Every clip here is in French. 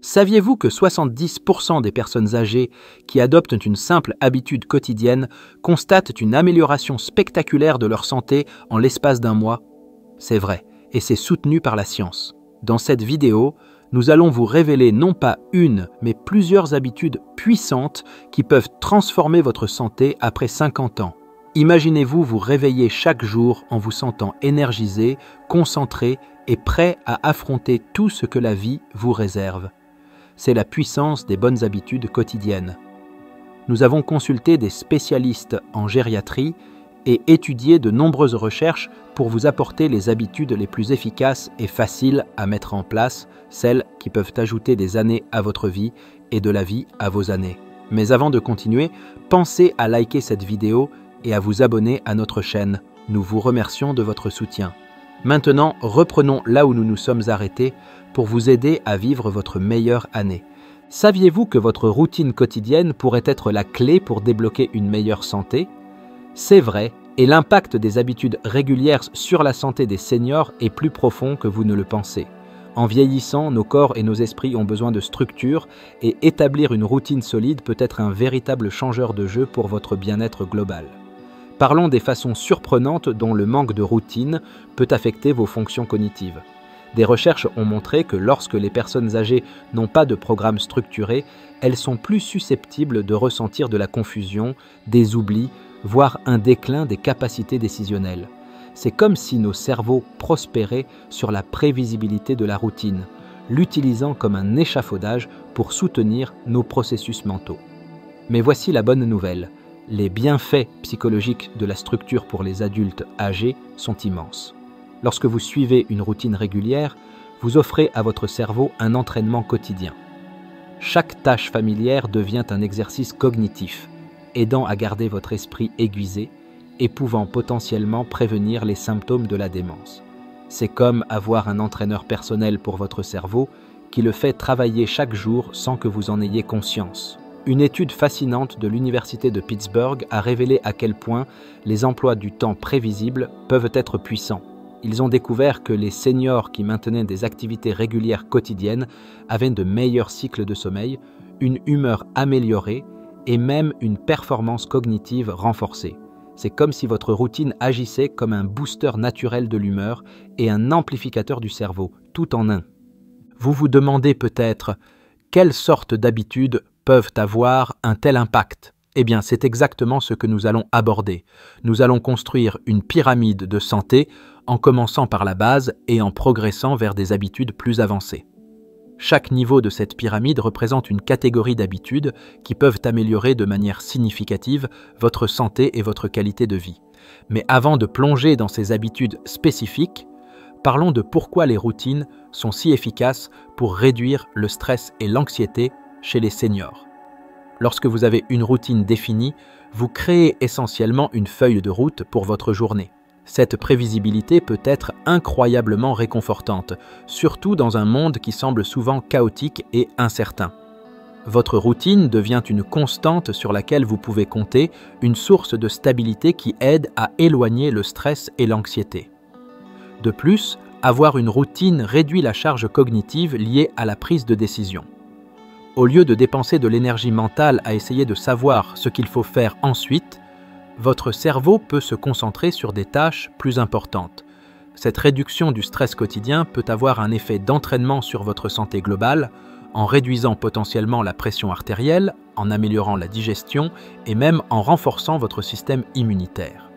Saviez-vous que 70% des personnes âgées qui adoptent une simple habitude quotidienne constatent une amélioration spectaculaire de leur santé en l'espace d'un mois? C'est vrai, et c'est soutenu par la science. Dans cette vidéo, nous allons vous révéler non pas une, mais plusieurs habitudes puissantes qui peuvent transformer votre santé après 50 ans. Imaginez-vous vous réveiller chaque jour en vous sentant énergisé, concentré et prêt à affronter tout ce que la vie vous réserve. C'est la puissance des bonnes habitudes quotidiennes. Nous avons consulté des spécialistes en gériatrie et étudié de nombreuses recherches pour vous apporter les habitudes les plus efficaces et faciles à mettre en place, celles qui peuvent ajouter des années à votre vie et de la vie à vos années. Mais avant de continuer, pensez à liker cette vidéo et à vous abonner à notre chaîne. Nous vous remercions de votre soutien. Maintenant, reprenons là où nous nous sommes arrêtés pour vous aider à vivre votre meilleure année. Saviez-vous que votre routine quotidienne pourrait être la clé pour débloquer une meilleure santé? C'est vrai, et l'impact des habitudes régulières sur la santé des seniors est plus profond que vous ne le pensez. En vieillissant, nos corps et nos esprits ont besoin de structure et établir une routine solide peut être un véritable changeur de jeu pour votre bien-être global. Parlons des façons surprenantes dont le manque de routine peut affecter vos fonctions cognitives. Des recherches ont montré que lorsque les personnes âgées n'ont pas de programme structuré, elles sont plus susceptibles de ressentir de la confusion, des oublis, voire un déclin des capacités décisionnelles. C'est comme si nos cerveaux prospéraient sur la prévisibilité de la routine, l'utilisant comme un échafaudage pour soutenir nos processus mentaux. Mais voici la bonne nouvelle. Les bienfaits psychologiques de la structure pour les adultes âgés sont immenses. Lorsque vous suivez une routine régulière, vous offrez à votre cerveau un entraînement quotidien. Chaque tâche familière devient un exercice cognitif, aidant à garder votre esprit aiguisé et pouvant potentiellement prévenir les symptômes de la démence. C'est comme avoir un entraîneur personnel pour votre cerveau qui le fait travailler chaque jour sans que vous en ayez conscience. Une étude fascinante de l'Université de Pittsburgh a révélé à quel point les emplois du temps prévisibles peuvent être puissants. Ils ont découvert que les seniors qui maintenaient des activités régulières quotidiennes avaient de meilleurs cycles de sommeil, une humeur améliorée et même une performance cognitive renforcée. C'est comme si votre routine agissait comme un booster naturel de l'humeur et un amplificateur du cerveau, tout en un. Vous vous demandez peut-être quelle sorte d'habitudes peuvent avoir un tel impact? Eh bien, c'est exactement ce que nous allons aborder. Nous allons construire une pyramide de santé en commençant par la base et en progressant vers des habitudes plus avancées. Chaque niveau de cette pyramide représente une catégorie d'habitudes qui peuvent améliorer de manière significative votre santé et votre qualité de vie. Mais avant de plonger dans ces habitudes spécifiques, parlons de pourquoi les routines sont si efficaces pour réduire le stress et l'anxiété chez les seniors. Lorsque vous avez une routine définie, vous créez essentiellement une feuille de route pour votre journée. Cette prévisibilité peut être incroyablement réconfortante, surtout dans un monde qui semble souvent chaotique et incertain. Votre routine devient une constante sur laquelle vous pouvez compter, une source de stabilité qui aide à éloigner le stress et l'anxiété. De plus, avoir une routine réduit la charge cognitive liée à la prise de décision. Au lieu de dépenser de l'énergie mentale à essayer de savoir ce qu'il faut faire ensuite, votre cerveau peut se concentrer sur des tâches plus importantes. Cette réduction du stress quotidien peut avoir un effet d'entraînement sur votre santé globale, en réduisant potentiellement la pression artérielle, en améliorant la digestion et même en renforçant votre système immunitaire.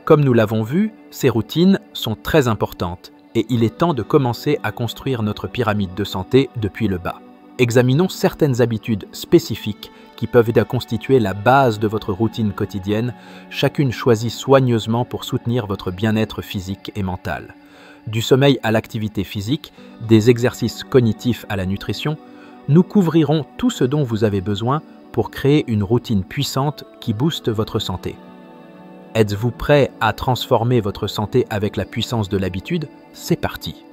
Comme nous l'avons vu, ces routines sont très importantes et il est temps de commencer à construire notre pyramide de santé depuis le bas. Examinons certaines habitudes spécifiques qui peuvent constituer la base de votre routine quotidienne, chacune choisie soigneusement pour soutenir votre bien-être physique et mental. Du sommeil à l'activité physique, des exercices cognitifs à la nutrition, nous couvrirons tout ce dont vous avez besoin pour créer une routine puissante qui booste votre santé. Êtes-vous prêt à transformer votre santé avec la puissance de l'habitude? C'est parti!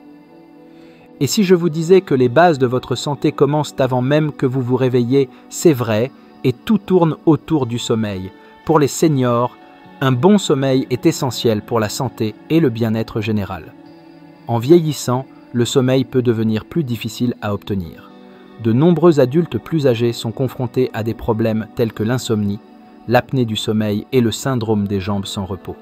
Et si je vous disais que les bases de votre santé commencent avant même que vous vous réveillez, c'est vrai, et tout tourne autour du sommeil. Pour les seniors, un bon sommeil est essentiel pour la santé et le bien-être général. En vieillissant, le sommeil peut devenir plus difficile à obtenir. De nombreux adultes plus âgés sont confrontés à des problèmes tels que l'insomnie, l'apnée du sommeil et le syndrome des jambes sans repos.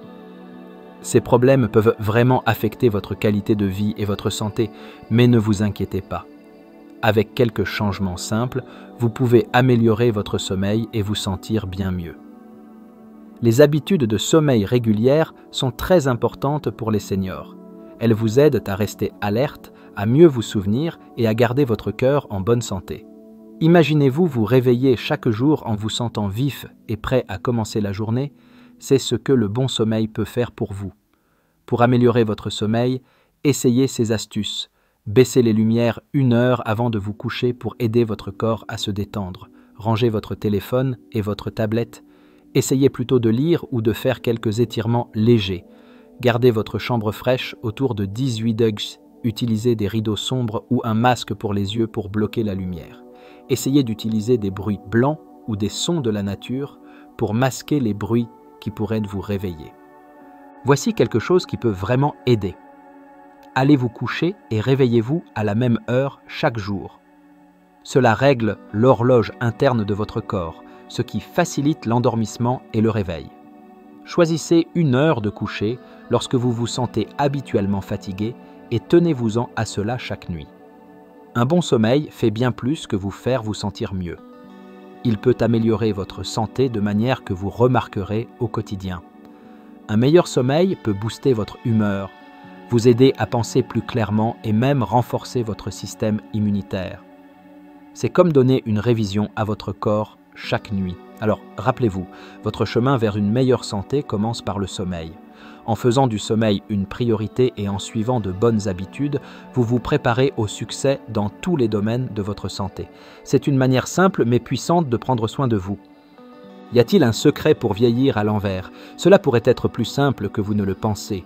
Ces problèmes peuvent vraiment affecter votre qualité de vie et votre santé, mais ne vous inquiétez pas. Avec quelques changements simples, vous pouvez améliorer votre sommeil et vous sentir bien mieux. Les habitudes de sommeil régulières sont très importantes pour les seniors. Elles vous aident à rester alerte, à mieux vous souvenir et à garder votre cœur en bonne santé. Imaginez-vous vous réveiller chaque jour en vous sentant vif et prêt à commencer la journée. C'est ce que le bon sommeil peut faire pour vous. Pour améliorer votre sommeil, essayez ces astuces. Baissez les lumières 1 heure avant de vous coucher pour aider votre corps à se détendre. Rangez votre téléphone et votre tablette. Essayez plutôt de lire ou de faire quelques étirements légers. Gardez votre chambre fraîche autour de 18 degrés. Utilisez des rideaux sombres ou un masque pour les yeux pour bloquer la lumière. Essayez d'utiliser des bruits blancs ou des sons de la nature pour masquer les bruits qui pourraient vous réveiller. Voici quelque chose qui peut vraiment aider. Allez vous coucher et réveillez-vous à la même heure chaque jour. Cela règle l'horloge interne de votre corps, ce qui facilite l'endormissement et le réveil. Choisissez 1 heure de coucher lorsque vous vous sentez habituellement fatigué et tenez-vous-en à cela chaque nuit. Un bon sommeil fait bien plus que vous faire vous sentir mieux. Il peut améliorer votre santé de manière que vous remarquerez au quotidien. Un meilleur sommeil peut booster votre humeur, vous aider à penser plus clairement et même renforcer votre système immunitaire. C'est comme donner une révision à votre corps chaque nuit. Alors, rappelez-vous, votre chemin vers une meilleure santé commence par le sommeil. En faisant du sommeil une priorité et en suivant de bonnes habitudes, vous vous préparez au succès dans tous les domaines de votre santé. C'est une manière simple mais puissante de prendre soin de vous. Y a-t-il un secret pour vieillir à l'envers? Cela pourrait être plus simple que vous ne le pensez.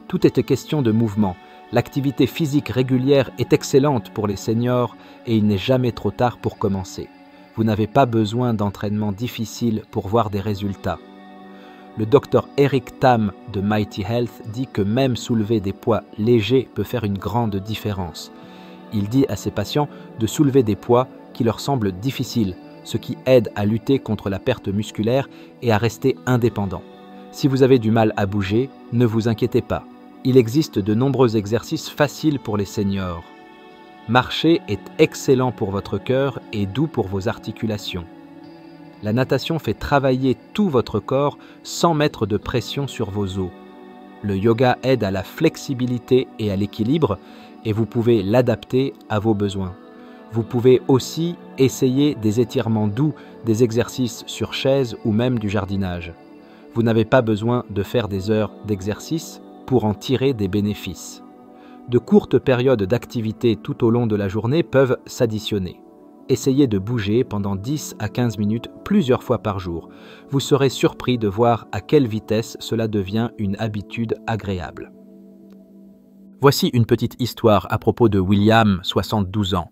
Tout est question de mouvement. L'activité physique régulière est excellente pour les seniors et il n'est jamais trop tard pour commencer. Vous n'avez pas besoin d'entraînement difficile pour voir des résultats. Le Dr Eric Tam de Mighty Health dit que même soulever des poids légers peut faire une grande différence. Il dit à ses patients de soulever des poids qui leur semblent difficiles, ce qui aide à lutter contre la perte musculaire et à rester indépendant. Si vous avez du mal à bouger, ne vous inquiétez pas. Il existe de nombreux exercices faciles pour les seniors. Marcher est excellent pour votre cœur et doux pour vos articulations. La natation fait travailler tout votre corps sans mettre de pression sur vos os. Le yoga aide à la flexibilité et à l'équilibre et vous pouvez l'adapter à vos besoins. Vous pouvez aussi essayer des étirements doux, des exercices sur chaise ou même du jardinage. Vous n'avez pas besoin de faire des heures d'exercice pour en tirer des bénéfices. De courtes périodes d'activité tout au long de la journée peuvent s'additionner. Essayez de bouger pendant 10 à 15 minutes plusieurs fois par jour. Vous serez surpris de voir à quelle vitesse cela devient une habitude agréable. Voici une petite histoire à propos de William, 72 ans.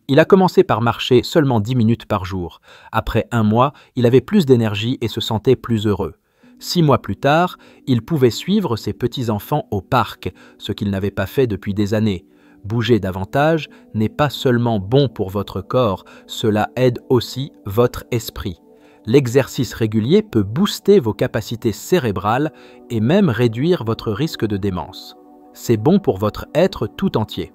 Il a commencé par marcher seulement 10 minutes par jour. Après 1 mois, il avait plus d'énergie et se sentait plus heureux. 6 mois plus tard, il pouvait suivre ses petits-enfants au parc, ce qu'il n'avait pas fait depuis des années. Bouger davantage n'est pas seulement bon pour votre corps, cela aide aussi votre esprit. L'exercice régulier peut booster vos capacités cérébrales et même réduire votre risque de démence. C'est bon pour votre être tout entier.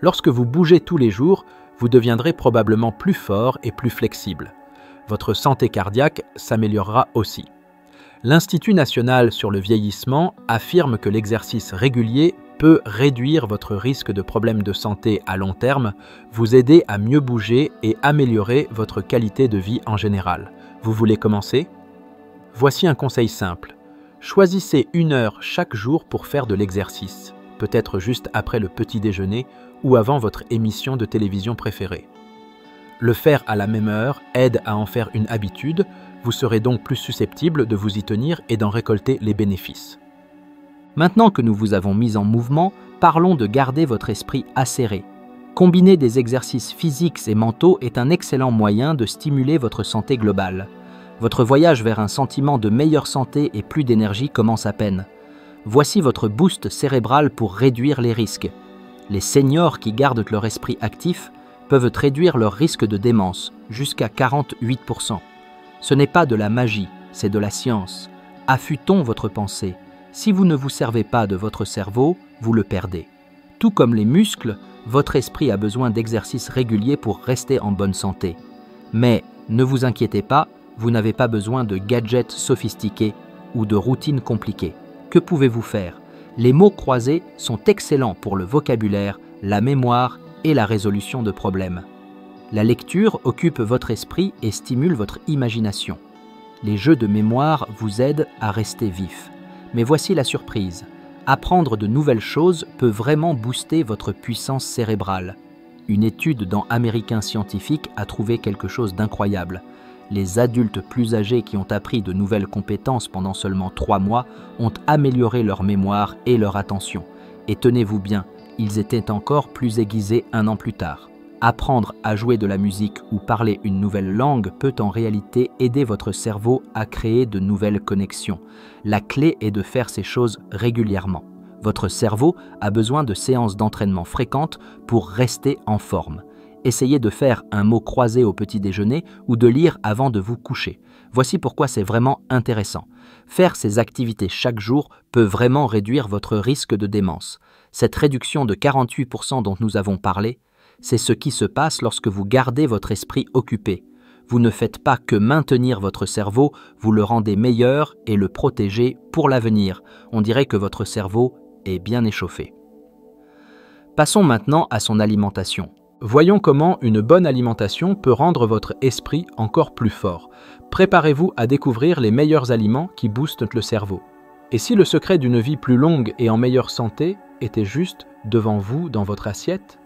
Lorsque vous bougez tous les jours, vous deviendrez probablement plus fort et plus flexible. Votre santé cardiaque s'améliorera aussi. L'Institut national sur le vieillissement affirme que l'exercice régulier peut réduire votre risque de problèmes de santé à long terme, vous aider à mieux bouger et améliorer votre qualité de vie en général. Vous voulez commencer? Voici un conseil simple. Choisissez 1 heure chaque jour pour faire de l'exercice, peut-être juste après le petit déjeuner ou avant votre émission de télévision préférée. Le faire à la même heure aide à en faire une habitude, vous serez donc plus susceptible de vous y tenir et d'en récolter les bénéfices. Maintenant que nous vous avons mis en mouvement, parlons de garder votre esprit acéré. Combiner des exercices physiques et mentaux est un excellent moyen de stimuler votre santé globale. Votre voyage vers un sentiment de meilleure santé et plus d'énergie commence à peine. Voici votre boost cérébral pour réduire les risques. Les seniors qui gardent leur esprit actif peuvent réduire leur risque de démence jusqu'à 48%. Ce n'est pas de la magie, c'est de la science. Affûtons votre pensée. Si vous ne vous servez pas de votre cerveau, vous le perdez. Tout comme les muscles, votre esprit a besoin d'exercices réguliers pour rester en bonne santé. Mais ne vous inquiétez pas, vous n'avez pas besoin de gadgets sophistiqués ou de routines compliquées. Que pouvez-vous faire? Les mots croisés sont excellents pour le vocabulaire, la mémoire et la résolution de problèmes. La lecture occupe votre esprit et stimule votre imagination. Les jeux de mémoire vous aident à rester vif. Mais voici la surprise. Apprendre de nouvelles choses peut vraiment booster votre puissance cérébrale. Une étude dans American Scientific a trouvé quelque chose d'incroyable. Les adultes plus âgés qui ont appris de nouvelles compétences pendant seulement 3 mois ont amélioré leur mémoire et leur attention. Et tenez-vous bien, ils étaient encore plus aiguisés 1 an plus tard. Apprendre à jouer de la musique ou parler une nouvelle langue peut en réalité aider votre cerveau à créer de nouvelles connexions. La clé est de faire ces choses régulièrement. Votre cerveau a besoin de séances d'entraînement fréquentes pour rester en forme. Essayez de faire un mot croisé au petit déjeuner ou de lire avant de vous coucher. Voici pourquoi c'est vraiment intéressant. Faire ces activités chaque jour peut vraiment réduire votre risque de démence. Cette réduction de 48% dont nous avons parlé, c'est ce qui se passe lorsque vous gardez votre esprit occupé. Vous ne faites pas que maintenir votre cerveau, vous le rendez meilleur et le protégez pour l'avenir. On dirait que votre cerveau est bien échauffé. Passons maintenant à son alimentation. Voyons comment une bonne alimentation peut rendre votre esprit encore plus fort. Préparez-vous à découvrir les meilleurs aliments qui boostent le cerveau. Et si le secret d'une vie plus longue et en meilleure santé était juste devant vous dans votre assiette?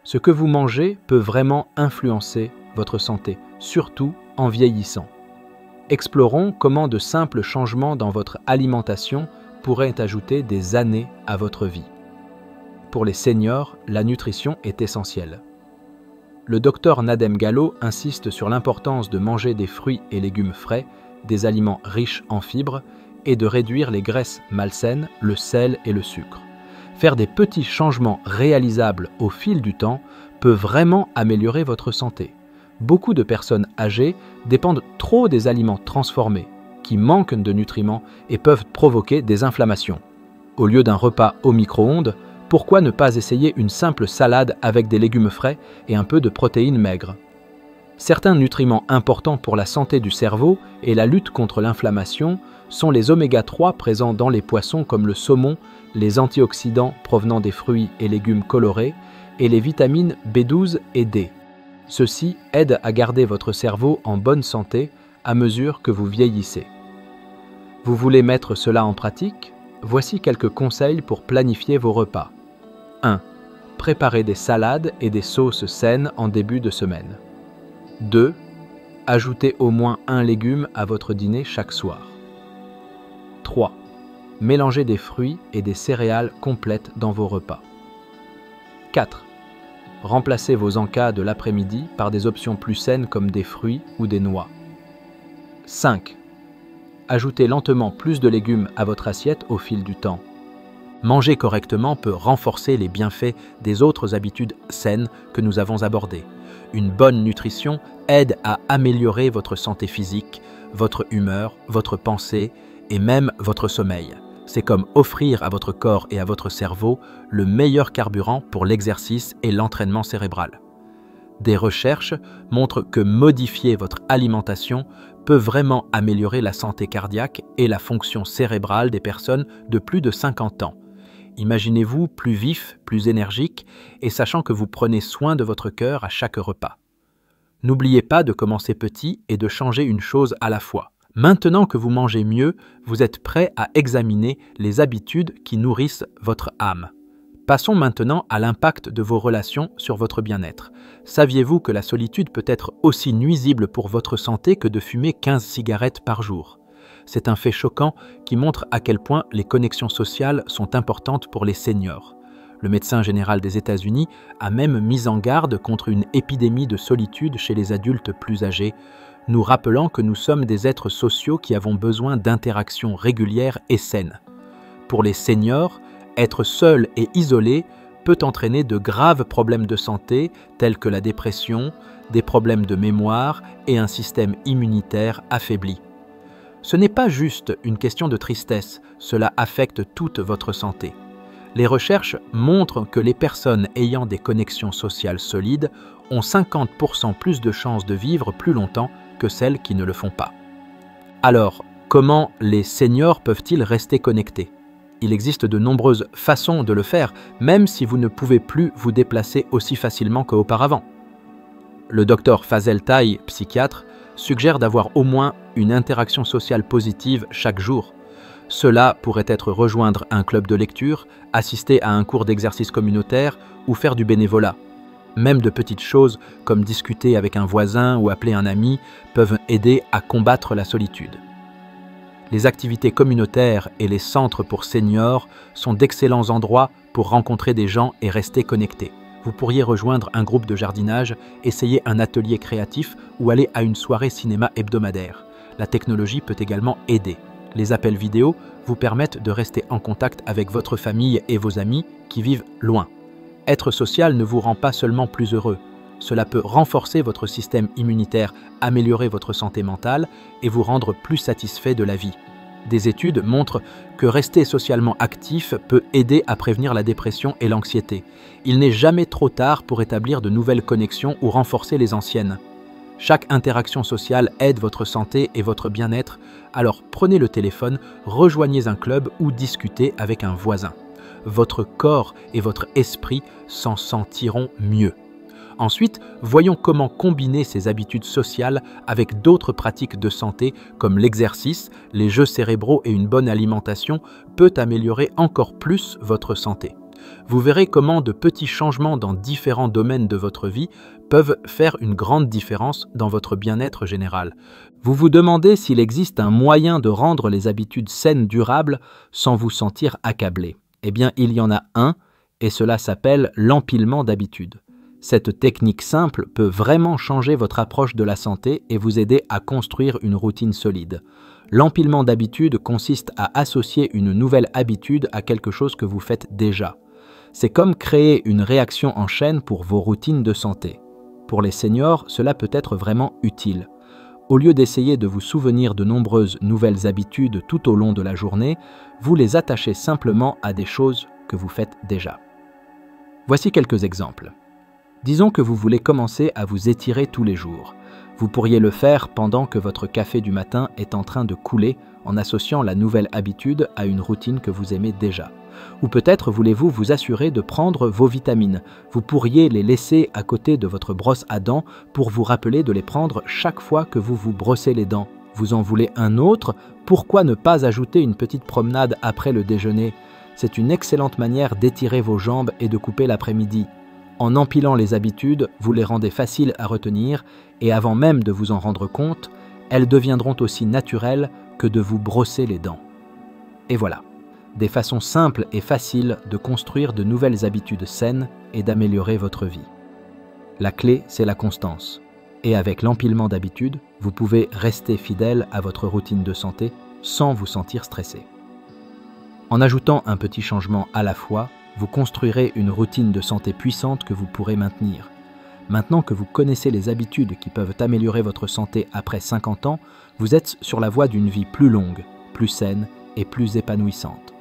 Ce que vous mangez peut vraiment influencer votre santé, surtout en vieillissant. Explorons comment de simples changements dans votre alimentation pourraient ajouter des années à votre vie. Pour les seniors, la nutrition est essentielle. Le docteur Nadem Gallo insiste sur l'importance de manger des fruits et légumes frais, des aliments riches en fibres et de réduire les graisses malsaines, le sel et le sucre. Faire des petits changements réalisables au fil du temps peut vraiment améliorer votre santé. Beaucoup de personnes âgées dépendent trop des aliments transformés, qui manquent de nutriments et peuvent provoquer des inflammations. Au lieu d'un repas au micro-ondes, pourquoi ne pas essayer une simple salade avec des légumes frais et un peu de protéines maigres? Certains nutriments importants pour la santé du cerveau et la lutte contre l'inflammation sont les oméga 3 présents dans les poissons comme le saumon, les antioxydants provenant des fruits et légumes colorés et les vitamines B12 et D. Ceux-ci aident à garder votre cerveau en bonne santé à mesure que vous vieillissez. Vous voulez mettre cela en pratique? Voici quelques conseils pour planifier vos repas. 1. Préparez des salades et des sauces saines en début de semaine. 2. Ajoutez au moins un légume à votre dîner chaque soir. 3. Mélangez des fruits et des céréales complètes dans vos repas. 4. Remplacez vos encas de l'après-midi par des options plus saines comme des fruits ou des noix. 5. Ajoutez lentement plus de légumes à votre assiette au fil du temps. Manger correctement peut renforcer les bienfaits des autres habitudes saines que nous avons abordées. Une bonne nutrition aide à améliorer votre santé physique, votre humeur, votre pensée et même votre sommeil. C'est comme offrir à votre corps et à votre cerveau le meilleur carburant pour l'exercice et l'entraînement cérébral. Des recherches montrent que modifier votre alimentation peut vraiment améliorer la santé cardiaque et la fonction cérébrale des personnes de plus de 50 ans. Imaginez-vous plus vif, plus énergique et sachant que vous prenez soin de votre cœur à chaque repas. N'oubliez pas de commencer petit et de changer une chose à la fois. Maintenant que vous mangez mieux, vous êtes prêt à examiner les habitudes qui nourrissent votre âme. Passons maintenant à l'impact de vos relations sur votre bien-être. Saviez-vous que la solitude peut être aussi nuisible pour votre santé que de fumer 15 cigarettes par jour? C'est un fait choquant qui montre à quel point les connexions sociales sont importantes pour les seniors. Le médecin général des États-Unis a même mis en garde contre une épidémie de solitude chez les adultes plus âgés, nous rappelant que nous sommes des êtres sociaux qui avons besoin d'interactions régulières et saines. Pour les seniors, être seul et isolé peut entraîner de graves problèmes de santé tels que la dépression, des problèmes de mémoire et un système immunitaire affaibli. Ce n'est pas juste une question de tristesse, cela affecte toute votre santé. Les recherches montrent que les personnes ayant des connexions sociales solides ont 50% plus de chances de vivre plus longtemps que celles qui ne le font pas. Alors, comment les seniors peuvent-ils rester connectés? Il existe de nombreuses façons de le faire, même si vous ne pouvez plus vous déplacer aussi facilement qu'auparavant. Le docteur Fazel Taï, psychiatre, suggère d'avoir au moins une interaction sociale positive chaque jour. Cela pourrait être rejoindre un club de lecture, assister à un cours d'exercice communautaire ou faire du bénévolat. Même de petites choses comme discuter avec un voisin ou appeler un ami peuvent aider à combattre la solitude. Les activités communautaires et les centres pour seniors sont d'excellents endroits pour rencontrer des gens et rester connectés. Vous pourriez rejoindre un groupe de jardinage, essayer un atelier créatif ou aller à une soirée cinéma hebdomadaire. La technologie peut également aider. Les appels vidéo vous permettent de rester en contact avec votre famille et vos amis qui vivent loin. Être social ne vous rend pas seulement plus heureux. Cela peut renforcer votre système immunitaire, améliorer votre santé mentale et vous rendre plus satisfait de la vie. Des études montrent que rester socialement actif peut aider à prévenir la dépression et l'anxiété. Il n'est jamais trop tard pour établir de nouvelles connexions ou renforcer les anciennes. Chaque interaction sociale aide votre santé et votre bien-être, alors prenez le téléphone, rejoignez un club ou discutez avec un voisin. Votre corps et votre esprit s'en sentiront mieux. Ensuite, voyons comment combiner ces habitudes sociales avec d'autres pratiques de santé comme l'exercice, les jeux cérébraux et une bonne alimentation peut améliorer encore plus votre santé. Vous verrez comment de petits changements dans différents domaines de votre vie peuvent faire une grande différence dans votre bien-être général. Vous vous demandez s'il existe un moyen de rendre les habitudes saines durables sans vous sentir accablé. Eh bien, il y en a un, et cela s'appelle l'empilement d'habitudes. Cette technique simple peut vraiment changer votre approche de la santé et vous aider à construire une routine solide. L'empilement d'habitudes consiste à associer une nouvelle habitude à quelque chose que vous faites déjà. C'est comme créer une réaction en chaîne pour vos routines de santé. Pour les seniors, cela peut être vraiment utile. Au lieu d'essayer de vous souvenir de nombreuses nouvelles habitudes tout au long de la journée, vous les attachez simplement à des choses que vous faites déjà. Voici quelques exemples. Disons que vous voulez commencer à vous étirer tous les jours. Vous pourriez le faire pendant que votre café du matin est en train de couler en associant la nouvelle habitude à une routine que vous aimez déjà. Ou peut-être voulez-vous vous assurer de prendre vos vitamines. Vous pourriez les laisser à côté de votre brosse à dents pour vous rappeler de les prendre chaque fois que vous vous brossez les dents. Vous en voulez un autre? Pourquoi ne pas ajouter une petite promenade après le déjeuner? C'est une excellente manière d'étirer vos jambes et de couper l'après-midi. En empilant les habitudes, vous les rendez faciles à retenir et avant même de vous en rendre compte, elles deviendront aussi naturelles que de vous brosser les dents. Et voilà, des façons simples et faciles de construire de nouvelles habitudes saines et d'améliorer votre vie. La clé, c'est la constance. Et avec l'empilement d'habitudes, vous pouvez rester fidèle à votre routine de santé sans vous sentir stressé. En ajoutant un petit changement à la fois, vous construirez une routine de santé puissante que vous pourrez maintenir. Maintenant que vous connaissez les habitudes qui peuvent améliorer votre santé après 50 ans, vous êtes sur la voie d'une vie plus longue, plus saine et plus épanouissante.